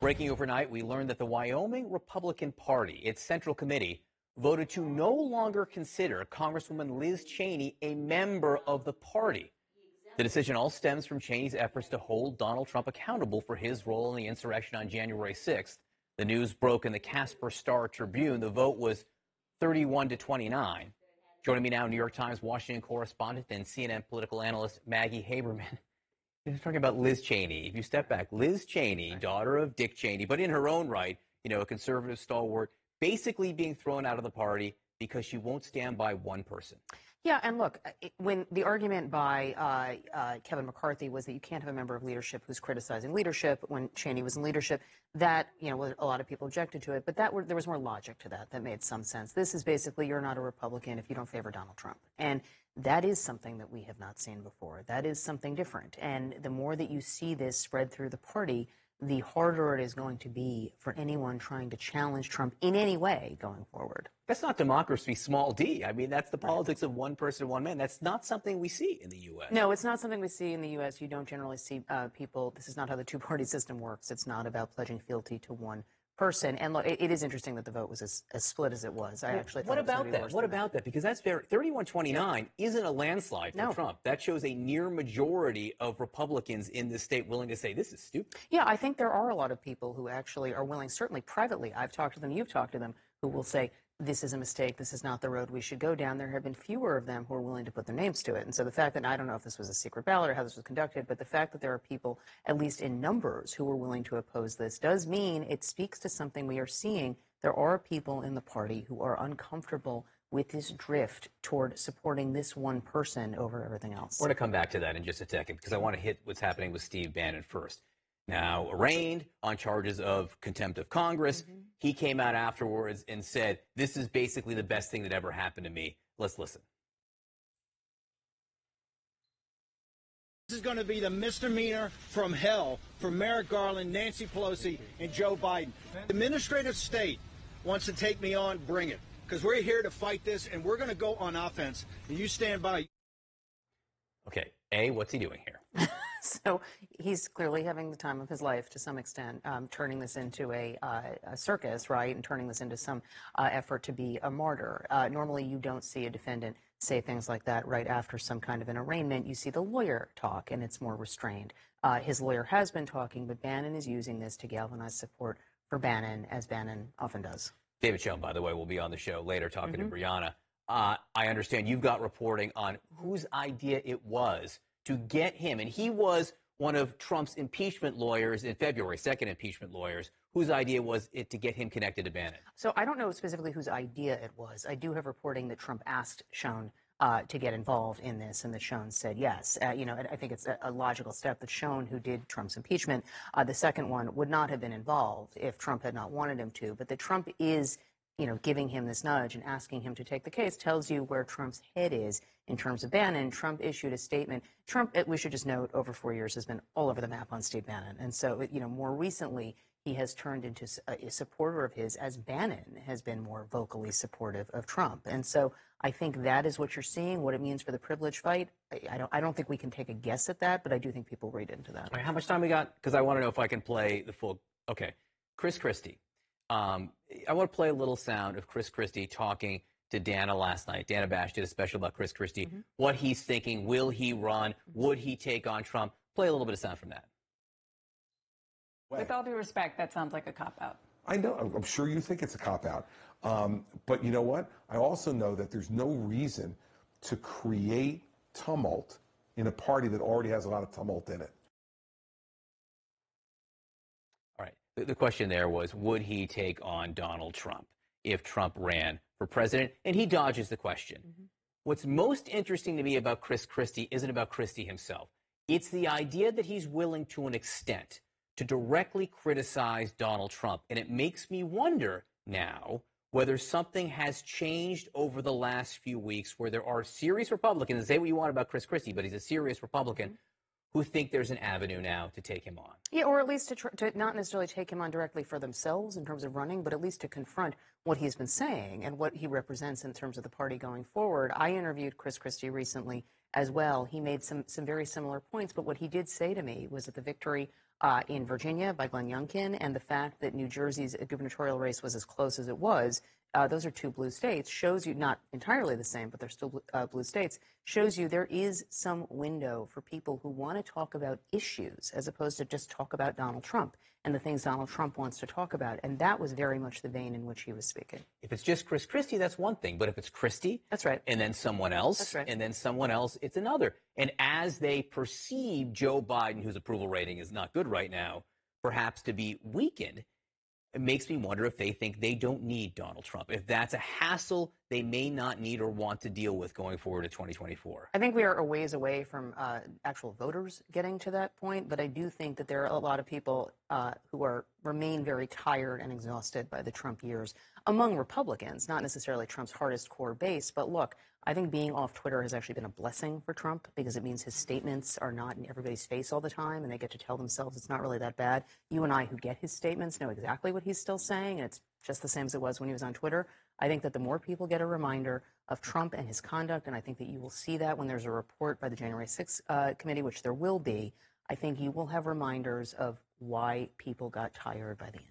Breaking overnight, we learned that the Wyoming Republican Party, its Central Committee, voted to no longer consider Congresswoman Liz Cheney a member of the party. The decision all stems from Cheney's efforts to hold Donald Trump accountable for his role in the insurrection on January 6th. The news broke in the Casper Star Tribune. The vote was 31-29. Joining me now, New York Times Washington correspondent and CNN political analyst Maggie Haberman. We're talking about Liz Cheney. If you step back, Liz Cheney, daughter of Dick Cheney, but in her own right, a conservative stalwart, basically being thrown out of the party because she won't stand by one person. Yeah, and look, when the argument by Kevin McCarthy was that you can't have a member of leadership who's criticizing leadership when Cheney was in leadership, that, a lot of people objected to it, but there was more logic to that made some sense. This is basically, you're not a Republican if you don't favor Donald Trump. And that is something that we have not seen before. That is something different. And the more that you see this spread through the party, the harder it is going to be for anyone trying to challenge Trump in any way going forward. That's not democracy, small d. I mean, that's the politics of one person, one man. That's not something we see in the U.S. No, it's not something we see in the U.S. You don't generally see people. This is not how the two-party system works. It's not about pledging fealty to one person. And look, it is interesting that the vote was as split as it was. I actually thought What about that? What about that? Because that's 31-29 isn't a landslide for Trump. That shows a near majority of Republicans in this state willing to say this is stupid. Yeah, I think there are a lot of people who actually are willing, certainly privately. I've talked to them, you've talked to them, who will say, this is a mistake, this is not the road we should go down. There have been fewer of them who are willing to put their names to it. And so the fact that, I don't know if this was a secret ballot or how this was conducted, but the fact that there are people, at least in numbers, who are willing to oppose this does mean it speaks to something we are seeing. There are people in the party who are uncomfortable with this drift toward supporting this one person over everything else. We're going to come back to that in just a second because I want to hit what's happening with Steve Bannon first. Now arraigned on charges of contempt of Congress. He came out afterwards and said, this is basically the best thing that ever happened to me. Let's listen. This is going to be the misdemeanor from hell for Merrick Garland, Nancy Pelosi, and Joe Biden. The administrative state wants to take me on, bring it. Because we're here to fight this, and we're going to go on offense. And you stand by. Okay, A, what's he doing here? So he's clearly having the time of his life to some extent, turning this into a circus, right, and turning this into some effort to be a martyr. Normally, you don't see a defendant say things like that right after some kind of an arraignment. You see the lawyer talk, and it's more restrained. His lawyer has been talking, but Bannon is using this to galvanize support for Bannon, as Bannon often does. David Schoen, by the way, will be on the show later talking to Brianna. I understand you've got reporting on whose idea it was to get him, and he was one of Trump's impeachment lawyers in February, second impeachment lawyers, whose idea was it to get him connected to Bannon. So I don't know specifically whose idea it was. I do have reporting that Trump asked Schoen to get involved in this, and that Schoen said yes. I think it's a logical step that Schoen, who did Trump's impeachment, the second one, would not have been involved if Trump had not wanted him to. But that Trump is giving him this nudge and asking him to take the case tells you where Trump's head is in terms of Bannon. Trump issued a statement. Trump, we should just note, over 4 years has been all over the map on Steve Bannon. And so, more recently, he has turned into a supporter of his, as Bannon has been more vocally supportive of Trump. And so I think that is what you're seeing. What it means for the privilege fight, I don't think we can take a guess at that, but I do think people read into that. All right, how much time we got? Because I want to know if I can play the full. Okay, Chris Christie. I want to play a little sound of Chris Christie talking to Dana last night. Dana Bash did a special about Chris Christie, what he's thinking. Will he run? Would he take on Trump? Play a little bit of sound from that. With all due respect, that sounds like a cop-out. I know. I'm sure you think it's a cop-out. But you know what? I also know that there's no reason to create tumult in a party that already has a lot of tumult in it. All right. The question there was, would he take on Donald Trump if Trump ran for president? And he dodges the question. What's most interesting to me about Chris Christie isn't about Christie himself. It's the idea that he's willing to an extent to directly criticize Donald Trump. And it makes me wonder now whether something has changed over the last few weeks where there are serious Republicans, say what you want about Chris Christie, but he's a serious Republican, who think there's an avenue now to take him on. Yeah, or at least to not necessarily take him on directly for themselves in terms of running, but at least to confront what he's been saying and what he represents in terms of the party going forward. I interviewed Chris Christie recently as well. He made some very similar points, but what he did say to me was that the victory in Virginia by Glenn Youngkin, and the fact that New Jersey's gubernatorial race was as close as it was, those are two blue states, shows you, not entirely the same, but they're still blue states, shows you there is some window for people who want to talk about issues as opposed to just talk about Donald Trump and the things Donald Trump wants to talk about. And that was very much the vein in which he was speaking. If it's just Chris Christie, that's one thing. But if it's Christie, that's right, and then someone else, that's right, and then someone else, it's another. And as they perceive Joe Biden, whose approval rating is not good right now, perhaps to be weakened, it makes me wonder if they think they don't need Donald Trump. If that's a hassle they may not need or want to deal with going forward to 2024. I think we are a ways away from actual voters getting to that point, but I do think that there are a lot of people who remain very tired and exhausted by the Trump years among Republicans, not necessarily Trump's hardest core base. But look, I think being off Twitter has actually been a blessing for Trump because it means his statements are not in everybody's face all the time and they get to tell themselves it's not really that bad. You and I who get his statements know exactly what he's still saying, and it's just the same as it was when he was on Twitter. I think that the more people get a reminder of Trump and his conduct, and I think that you will see that when there's a report by the January 6th committee, which there will be, I think you will have reminders of why people got tired by the end.